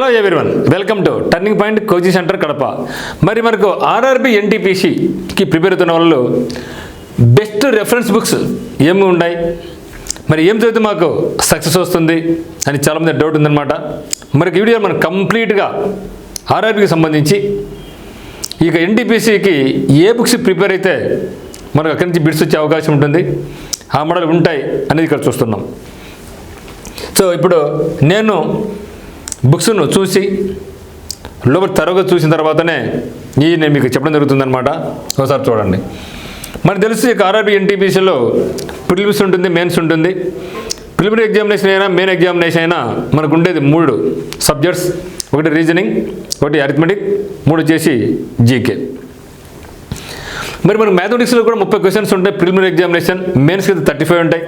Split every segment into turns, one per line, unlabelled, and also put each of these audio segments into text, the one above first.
Hello everyone, welcome to turning point coaching centre Kadapa. మరి మనకు RRB ఎన్టీపీసీకి prepare అవుతున్న వాళ్ళు బెస్ట్ రెఫరెన్స్ బుక్స్ ఏమి ఉన్నాయి, మరి ఏం చదివితే మాకు సక్సెస్ వస్తుంది అని చాలామంది డౌట్ ఉందన్నమాట. మరి ఈ వీడియో మనం కంప్లీట్గా ఆర్ఆర్బికి సంబంధించి ఇక ఎన్టీపీసీకి ఏ బుక్స్ ప్రిపేర్ అయితే మనకు అక్కడి నుంచి బిట్స్ వచ్చే అవకాశం ఉంటుంది, ఆ మోడల్ ఉంటాయి అనేది ఇక్కడ చూస్తున్నాం. సో ఇప్పుడు నేను బుక్స్ను చూసి లోపల తరగతి చూసిన తర్వాతనే నేను మీకు చెప్పడం జరుగుతుందన్నమాట. ఒకసారి చూడండి. మనకు తెలుసు ఇక ఆర్ఆర్బి ఎన్టీపీసీలో ప్రిలిమ్స్ ఉంటుంది, మెయిన్స్ ఉంటుంది. ప్రిలిమినరీ ఎగ్జామినేషన్ అయినా మెయిన్ ఎగ్జామినేషన్ అయినా మనకు ఉండేది 3 సబ్జెక్ట్స్. ఒకటి రీజనింగ్, ఒకటి అరిథమెటిక్, 3 వచ్చేసి జీకే. మరి మనకు మ్యాథమెటిక్స్లో కూడా 30 క్వశ్చన్స్ ఉంటాయి. ప్రిలిమినరీ ఎగ్జామినేషన్ మెయిన్స్కి 35 ఉంటాయి.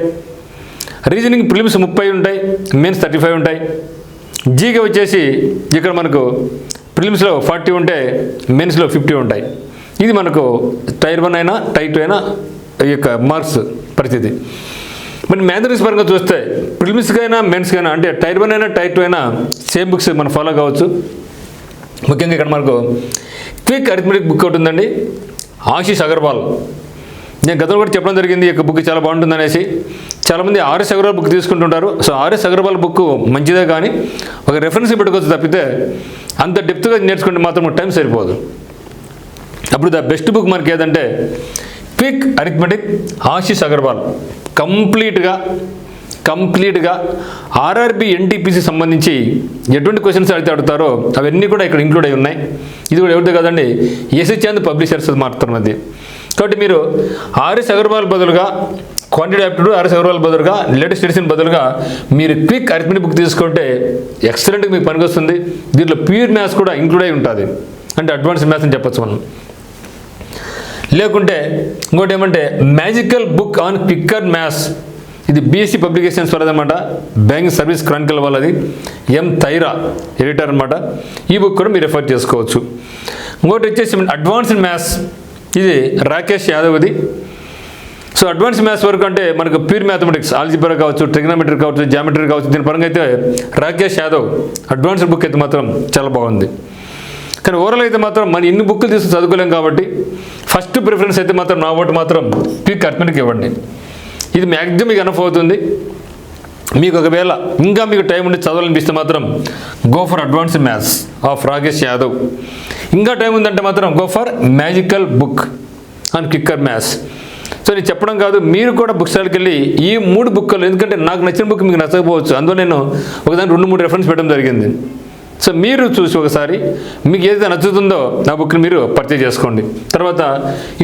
రీజనింగ్ ప్రిలిమ్స్ 30 ఉంటాయి, మెయిన్స్ 35 ఉంటాయి. జీకే వచ్చేసి ఇక్కడ మనకు ప్రిలిమ్స్లో 40 ఉంటే మెయిన్స్లో 50 ఉంటాయి. ఇది మనకు టైర్ 1 అయినా టైర్ 2 అయినా ఈ యొక్క మార్క్స్ పరిస్థితి. మరి మ్యాథమెటిక్స్ పరంగా చూస్తే ప్రిలిమ్స్కైనా మెయిన్స్కైనా అంటే టైర్ 1 అయినా టైర్ 2 అయినా సేమ్ బుక్స్ మనం ఫాలో కావచ్చు. ముఖ్యంగా ఇక్కడ మనకు క్విక్ అరిథమెటిక్ బుక్ ఒకటి ఉందండి, ఆశీష్ అగర్వాల్. నేను గతంలో కూడా చెప్పడం జరిగింది, ఈ యొక్క బుక్ చాలా బాగుంటుంది అనేసి. చాలామంది ఆర్ఎస్ అగర్వాల్ బుక్ తీసుకుంటుంటారు. సో ఆర్ఎస్ అగర్వాల్ బుక్ మంచిదే, కానీ ఒక రెఫరెన్స్ పెట్టుకోవచ్చు తప్పితే అంత డెప్త్గా నేర్చుకుంటే మాత్రం టైం సరిపోదు. అప్పుడు ద బెస్ట్ బుక్ మనకి ఏదంటే క్విక్ అరిథమెటిక్ ఆశీష్ అగర్వాల్. కంప్లీట్గా ఆర్ఆర్బి ఎన్టీపీసీ సంబంధించి ఎటువంటి క్వశ్చన్స్ అయితే అడుగుతారో అవన్నీ కూడా ఇక్కడ ఇంక్లూడ్ అయి ఉన్నాయి. ఇది కూడా ఎవరిదో కాదండి, ఎస్ఎస్ చాంద్ పబ్లిషర్స్ మాత్రమే. కాబట్టి మీరు ఆర్ఎస్ అగర్వాల్ బదులుగా క్వాంటిటీ యాప్టిట్యూడ్, ఆర్ఎస్ అగర్వాల్ బదులుగా లేటెస్ట్ ఎడిషన్ బదులుగా మీరు క్విక్ అరిథమెటిక్ బుక్ తీసుకుంటే ఎక్సలెంట్గా మీకు పనికొస్తుంది. దీంట్లో ప్యూర్ మ్యాథ్స్ కూడా ఇంక్లూడ్ అయి ఉంటుంది, అంటే అడ్వాన్స్ మ్యాథ్స్ అని చెప్పచ్చు మనం. లేకుంటే ఇంకోటి ఏమంటే magical book on quicker maths, ఇది బీఎస్సీ పబ్లికేషన్స్ వాళ్ళదన్నమాట, బ్యాంకింగ్ సర్వీస్ క్రానికల్ వాళ్ళది, ఎం తైరా ఎడిటర్ అనమాట. ఈ బుక్ కూడా మీరు రెఫర్ చేసుకోవచ్చు. ఇంకోటి వచ్చేసి అడ్వాన్స్డ్ మ్యాథ్స్, ఇది రాకేష్ యాదవ్ది. సో అడ్వాన్స్ మ్యాథ్స్ వరకు అంటే మనకు ప్యూర్ మ్యాథమెటిక్స్, ఆల్జిబ్రా కావచ్చు, ట్రిగ్నోమెట్రీ కావచ్చు, జామెట్రీ కావచ్చు, దీని పరంగా అయితే రాకేష్ యాదవ్ అడ్వాన్స్డ్ బుక్ అయితే మాత్రం చాలా బాగుంది. కానీ ఓవరాల్ అయితే మాత్రం మనం ఇన్ని బుక్లు తీసుకుని చదువుకోలేం కాబట్టి ఫస్ట్ ప్రిఫరెన్స్ అయితే మాత్రం నా ఓటు మాత్రం క్విక్ అరిథమెటిక్ ఇవ్వండి. ఇది మ్యాక్సిమం మీకు ఎనఫ్ అవుతుంది. మీకు ఒకవేళ ఇంకా మీకు టైం ఉండి చదవాలనిపిస్తే మాత్రం go for advanced maths of Rakesh Yadav. ఇంకా టైం ఉందంటే మాత్రం go for magical book on quicker maths. So నేను చెప్పడం కాదు, మీరు కూడా బుక్ స్టాల్కి వెళ్ళి ఈ 3 బుక్లు, ఎందుకంటే నాకు నచ్చిన బుక్ మీకు నచ్చకపోవచ్చు, అందులో నేను ఒకదాని 2-3 రెఫరెన్స్ పెట్టడం జరిగింది. సో మీరు చూసి ఒకసారి మీకు ఏదైతే నచ్చుతుందో ఆ బుక్ని మీరు పర్చేజ్ చేసుకోండి. తర్వాత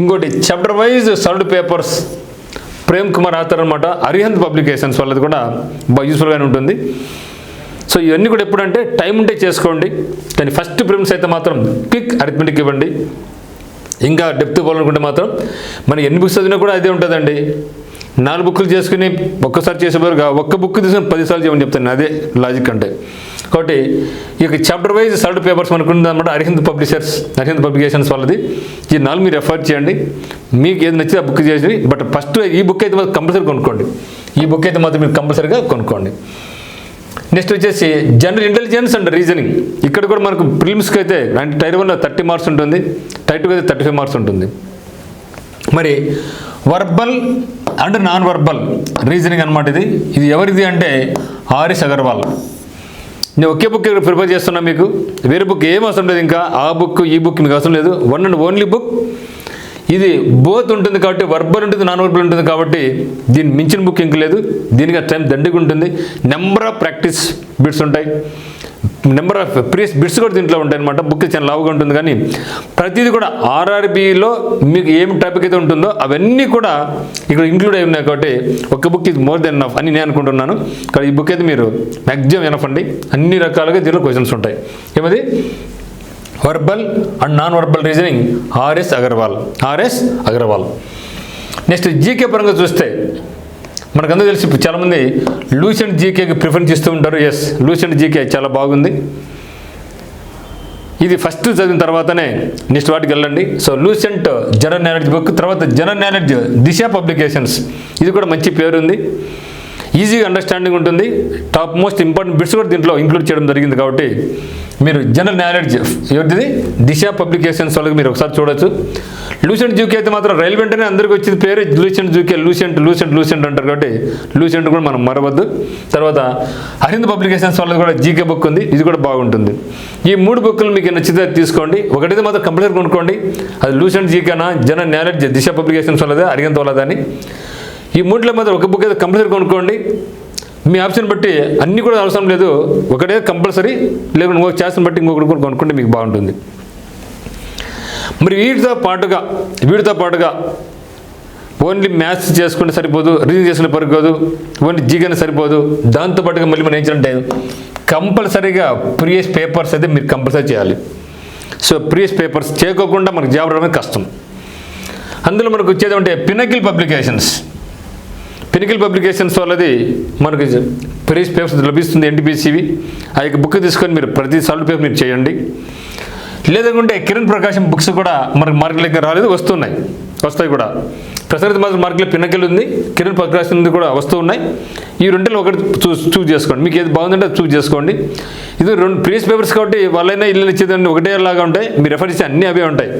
ఇంకోటి chapter wise solved papers, Prem Kumar author అనమాట, అరిహంత్ పబ్లికేషన్స్ వాళ్ళది కూడా బాగా యూస్ఫుల్గానే ఉంటుంది. సో ఇవన్నీ కూడా ఎప్పుడంటే టైం ఉంటే చేసుకోండి, కానీ ఫస్ట్ ప్రిఫరెన్స్ అయితే మాత్రం క్విక్ అరిథమెటిక్ ఇవ్వండి. ఇంకా డెప్త్ పోవాలనుకుంటే మాత్రం మనం ఎన్ని బుక్స్ చదివినా కూడా అదే ఉంటుందండి. 4 బుక్లు చేసుకుని ఒక్కసారి చేసేవారుగా ఒక్క బుక్ తీసుకుని 10 సార్లు చేయమని చెప్తాను, అదే లాజిక్ అంటే. కాబట్టి ఇక చాప్టర్ వైజ్ సాల్వ్డ్ పేపర్స్ మనకు ఉందన్నమాట, అరిహంత్ పబ్లికేషన్స్ వాళ్ళది. ఈ 4 మీరు రెఫర్ చేయండి, మీకు ఏది నచ్చితే ఆ బుక్ చేసి. బట్ ఫస్ట్ ఈ బుక్ అయితే మాత్రం కంపల్సరీ కొనుక్కోండి, ఈ బుక్ అయితే మాత్రం మీరు కంపల్సరీగా కొనుక్కోండి. నెక్స్ట్ వచ్చేసి జనరల్ ఇంటెలిజెన్స్ అండ్ రీజనింగ్. ఇక్కడ కూడా మనకు ప్రిలిమ్స్కి అయితే అంటే టైర్ 1లో 30 మార్క్స్ ఉంటుంది, టైర్ 2 అయితే 35 మార్క్స్ ఉంటుంది. మరి verbal and non verbal reasoning అనమాట. ఇది ఎవరిది అంటే ఆర్ఎస్ అగర్వాల్. నేను ఒకే బుక్ ప్రిపేర్ చేస్తున్నా, మీకు వేరే బుక్ ఏం అవసరం లేదు. ఇంకా ఆ బుక్ ఈ బుక్ మీకు అవసరం లేదు, వన్ అండ్ ఓన్లీ బుక్. ఇది బోత్ ఉంటుంది కాబట్టి, వర్బల్ ఉంటుంది, నాన్ వర్బల్ ఉంటుంది కాబట్టి దీన్ని మించిన బుక్ ఇంక లేదు. దీనికి టైం దండిగా ఉంటుంది. నెంబర్ ఆఫ్ ప్రాక్టీస్ బిట్స్ ఉంటాయి, నెంబర్ ఆఫ్ ప్రీవియస్ బిట్స్ కూడా దీంట్లో ఉంటాయి అనమాట. బుక్ చాలా లావుగా ఉంటుంది, కానీ ప్రతిదీ కూడా ఆర్ఆర్బీలో మీకు ఏం టాపిక్ అయితే ఉంటుందో అవన్నీ కూడా ఇక్కడ ఇంక్లూడ్ అయి ఉన్నాయి. కాబట్టి ఒక బుక్ ఇది మోర్ దెన్ ఎనఫ్ అని నేను అనుకుంటున్నాను. కానీ ఈ బుక్ అయితే మీరు మ్యాక్సిమం ఎనఫ్ అండి. అన్ని రకాలుగా దీనిలో క్వశ్చన్స్ ఉంటాయి. ఏమది verbal and non verbal reasoning RS Agarwal. Next GK పరంగా చూస్తే మనకందరూ తెలిసి చాలామంది లూసెంట్ జీకేకి ప్రిఫరెన్స్ ఇస్తూ ఉంటారు. ఎస్, లూసెంట్ జీకే చాలా బాగుంది. ఇది ఫస్ట్ చదివిన తర్వాతనే నెక్స్ట్ వాటికి వెళ్ళండి. So Lucent general knowledge book, తర్వాత జనరల్ నాలెడ్జ్ దిశ పబ్లికేషన్స్, ఇది కూడా మంచి పేరు ఉంది. ఈజీగా అండర్స్టాండింగ్ ఉంటుంది. టాప్ మోస్ట్ ఇంపార్టెంట్ బిట్స్ కూడా దీంట్లో ఇంక్లూడ్ చేయడం జరిగింది. కాబట్టి మీరు జనరల్ నాలెడ్జ్ ఎవరిది దిశ పబ్లికేషన్స్ వాళ్ళకి మీరు ఒకసారి చూడొచ్చు. లూసెంట్ జూకే అయితే మాత్రం వెంటనే అందరికీ వచ్చింది పేరు లూసెంట్ జూకే, లూసెంట్ అంటారు. కాబట్టి లూసెంట్ కూడా మనం మరవద్దు. తర్వాత అరవింద్ పబ్లికేషన్స్ వాళ్ళది కూడా జీకే బుక్ ఉంది, ఇది కూడా బాగుంటుంది. ఈ 3 బుక్లు మీకు నచ్చితే తీసుకోండి. ఒకటైతే మాత్రం కంపల్సరీ కొనుక్కోండి. అది లూసెంట్ జీకేనా, జనరల్ నాలెడ్జ్ దిశ పబ్లికేషన్స్ వాళ్ళదే, అరవింద్ వాళ్ళదని. ఈ 3లో మాత్రం ఒక బుక్ అయితే కంపల్సరీ కొనుక్కోండి. మీ ఆప్షన్ బట్టి అన్నీ కూడా అవసరం లేదు, ఒకటే కంపల్సరీ, లేకుంటే ఇంకొక ఛాయిస్ని బట్టి ఇంకొకటి కూడా కొనుక్కుంటే మీకు బాగుంటుంది. మరి వీటితో పాటుగా ఓన్లీ మ్యాథ్స్ చేసుకుంటే సరిపోదు, రీడింగ్ చేసుకుంటే సరిపోదు, ఓన్లీ జీగానే సరిపోదు. దాంతోపాటుగా మళ్ళీ మనం ఏం చేయాలంటే కంపల్సరీగా ప్రీవియస్ పేపర్స్ అయితే మీరు కంపల్సరీ చేయాలి. సో ప్రీవియస్ పేపర్స్ చేయకోకుండా మనకు జాబ్ రావడం కష్టం. అందులో మనకు వచ్చేది అంటే పినకిల్ పబ్లికేషన్స్ వాళ్ళది మనకి ప్రీవియస్ పేపర్స్ లభిస్తుంది, ఎన్టీపీసీవి. ఆ యొక్క బుక్ తీసుకొని మీరు ప్రతి సాల్వ్ పేపర్ మీరు చేయండి. లేదనుకుంటే కిరణ్ ప్రకాశం బుక్స్ కూడా మనకు మార్కెట్లోకి రాలేదు, వస్తాయి కూడా. ప్రస్తుతం మాత్రం మార్కెట్లో పినకిల్ ఉంది, కిరణ్ ప్రకాశం కూడా వస్తూ ఉన్నాయి. ఈ రెండులో ఒకటి చూస్ చేసుకోండి, మీకు ఏది బాగుందంటే అది చూస్ చేసుకోండి. ఇది 2 ప్రీవియస్ పేపర్స్ కాబట్టి వాళ్ళైనా ఇల్లు ఇచ్చేదాన్ని ఒకటే లాగా ఉంటాయి, మీరు రెఫర్ చేసి అన్నీ అవే ఉంటాయి.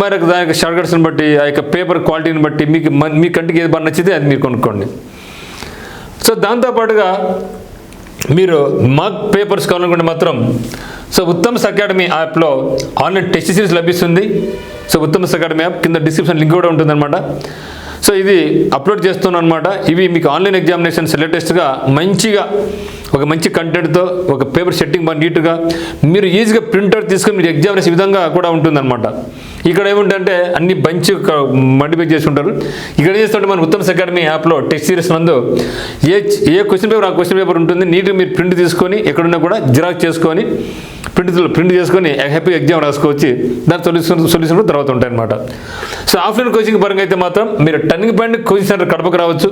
మరి దానికి షార్ట్ కట్స్ని బట్టి, ఆ యొక్క పేపర్ క్వాలిటీని బట్టి మీ కంటికి ఏది బాగా నచ్చితే అది మీరు కొనుక్కోండి. సో దాంతోపాటుగా మీరు మార్క్ పేపర్స్ కావాలనుకుంటే మాత్రం ఉత్తమ్స్ అకాడమీ యాప్లో ఆన్లైన్ టెస్ట్ సిరీస్ లభిస్తుంది. ఉత్తమ్స్ అకాడమీ యాప్ కింద డిస్క్రిప్షన్ లింక్ కూడా ఉంటుందన్నమాట. ఇది అప్లోడ్ చేస్తున్నాను అనమాట. ఇవి మీకు ఆన్లైన్ ఎగ్జామినేషన్స్ లేటెస్ట్గా మంచిగా ఒక మంచి కంటెంట్తో ఒక పేపర్ సెట్టింగ్ బాగా నీట్గా మీరు ఈజీగా ప్రింట్అవుట్ తీసుకొని మీరు ఎగ్జామినేషన్ విధంగా కూడా ఉంటుందన్నమాట. ఇక్కడ ఏముంటుందంటే అన్ని బంచ్ మల్టిప్లై చేసి ఉంటారు. ఇక్కడ ఏం చేస్తుంటే మన ఉత్తమ్స్ అకాడమీ యాప్లో టెస్ట్ సిరీస్ నందు ఏ క్వశ్చన్ పేపర్ ఆ క్వశ్చన్ పేపర్ ఉంటుంది. నీట్గా మీరు ప్రింట్ తీసుకొని ఎక్కడున్నా కూడా జిరాక్స్ చేసుకొని ప్రింట్ చేసుకొని హ్యాపీగా ఎగ్జామ్ రాసుకోవచ్చు. దాని సొల్యూషన్ కూడా తర్వాత ఉంటాయి అన్నమాట. ఆఫ్లైన్ కోచింగ్ పరంగా అయితే మాత్రం మీరు టర్నింగ్ పాయింట్ కోచింగ్ సెంటర్ కడపకు రావచ్చు.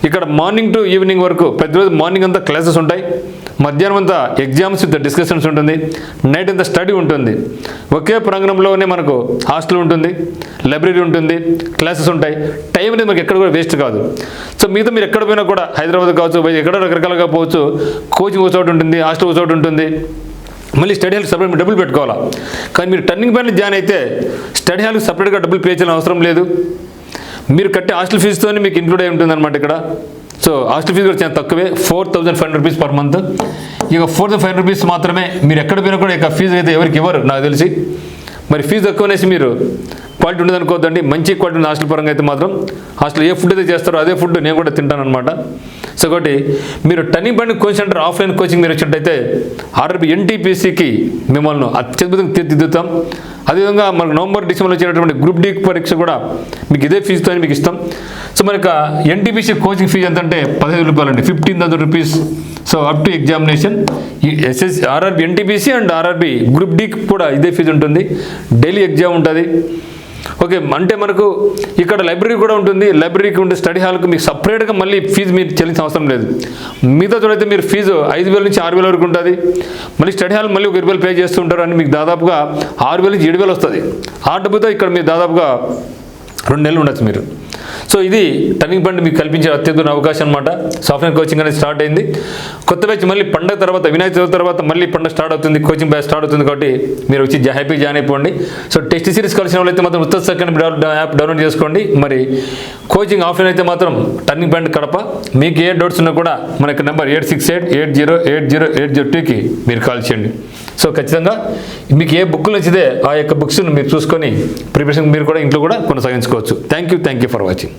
ఇక్కడ మార్నింగ్ టు ఈవినింగ్ వరకు ప్రతిరోజు మార్నింగ్ అంతా క్లాసెస్ ఉంటాయి, మధ్యాహ్నం అంతా ఎగ్జామ్స్ విత్ డిస్కషన్స్ ఉంటుంది, నైట్ అంతా స్టడీ ఉంటుంది. ఒకే ప్రాంగణంలోనే మనకు హాస్టల్ ఉంటుంది, లైబ్రరీ ఉంటుంది, క్లాసెస్ ఉంటాయి. టైం అనేది మనకి ఎక్కడ కూడా వేస్ట్ కాదు. మిగతా మీరు ఎక్కడ పోయినా కూడా హైదరాబాద్ కావచ్చు, ఎక్కడ రకరకాలుగా పోవచ్చు. కోచింగ్ ఒక చోటు ఉంటుంది, హాస్టల్ ఒక చోటు ఉంటుంది. మళ్ళీ స్టడీ హాల్కి సపరేట్ మీరు డబ్బులు పెట్టుకోవాలా. కానీ మీరు టర్నింగ్ పాయింట్ జాయిన్ అయితే స్టడీ హాల్కి సపరేట్గా డబ్బులు పే చేయాల్సిన అవసరం లేదు. మీరు కట్టే హాస్టల్ ఫీజుతోనే మీకు ఇంక్లూడ్ అయి ఉంటుంది అనమాట ఇక్కడ. హాస్టల్ ఫీజు కూడా చాలా తక్కువే, 4,500 రూపీస్ పర్ మంత్. ఇక 4,500 రూపీస్ మాత్రమే. మీరు ఎక్కడ పోయినా కూడా ఇక ఫీజు అయితే ఎవరికి ఇవ్వరు నాకు తెలిసి. మరి ఫీజు తక్కువ అనేసి మీరు క్వాలిటీ ఉండదు అనుకోవద్దండి. మంచి క్వాలిటీ ఉంది హాస్టల్ పరంగా అయితే మాత్రం. హాస్టల్ ఏ ఫుడ్ అయితే చేస్తారో అదే ఫుడ్ నేను కూడా తింటాను అనమాట. కాబట్టి మీరు turning point coaching centre offline coaching మీరు వచ్చినట్టయితే ఆర్ఆర్బీ ఎన్టీపీసీకి మిమ్మల్ని అత్యద్భుతంగా తీర్చిదిద్దుతాం. అదేవిధంగా మనకు నవంబర్ డిసెంబర్లో వచ్చేటటువంటి గ్రూప్ డి పరీక్ష కూడా మీకు ఇదే ఫీజుతో మీకు ఇస్తాం. మనకు ఎన్టీపీసీ కోచింగ్ ఫీజు ఎంత అంటే 15 రూపాయలు అండి, 15,000 రూపీస్. Up to examination. ఈ RRB NTPC and RRB group డికి కూడా ఇదే ఫీజు ఉంటుంది. డైలీ ఎగ్జామ్ ఉంటుంది. ఓకే, అంటే మనకు ఇక్కడ లైబ్రరీ కూడా ఉంటుంది. లైబ్రరీకి ఉంటే స్టడీ హాల్కి మీకు సపరేట్గా మళ్ళీ ఫీజు మీరు చెల్లించిన అవసరం లేదు. మిగతా చూడైతే మీరు ఫీజు 5,000 నుంచి 6,000 వరకు ఉంటుంది. మళ్ళీ స్టడీ హాల్ మళ్ళీ 1,000 రూపాయలు పే చేస్తుంటారు అని మీకు దాదాపుగా 6,000 నుంచి 7,000 వస్తుంది. ఆ డబ్బుతో ఇక్కడ మీరు దాదాపుగా 2 నెలలు ఉండొచ్చు మీరు. ఇది టర్నింగ్ పాయింట్ మీకు కల్పించే అత్యద్భుత అవకాశం అనమాట. సాఫ్ట్వేర్ కోచింగ్ అనేది స్టార్ట్ అయింది. కొత్త బ్యాచ్ మళ్ళీ పండుగ తర్వాత, వినాయక చవితి తర్వాత మళ్ళీ పండుగ స్టార్ట్ అవుతుంది, కోచింగ్ బ్యాచ్ స్టార్ట్ అవుతుంది. కాబట్టి మీరు వచ్చి హ్యాపీ జాయిన్ అయిపోండి. టెస్ట్ సిరీస్ కలిసిన వాళ్ళైతే మాత్రం ఉత్తమ్స్ అకాడమీ యాప్ డౌన్లోడ్ చేసుకోండి. మరి కోచింగ్ ఆఫ్లైన్ అయితే మాత్రం టర్నింగ్ పాయింట్ కడప. మీకు ఏ డౌట్స్ ఉన్నా కూడా మనకి నెంబర్ 8688080802కి మీరు కాల్ చేయండి. ఖచ్చితంగా మీకు ఏ బుక్లు నచ్చితే ఆ యొక్క బుక్స్ను మీరు చూసుకొని ప్రిపరేషన్ మీరు కూడా ఇంట్లో కూడా కొనసాగించుకోవచ్చు. Thank you for watching.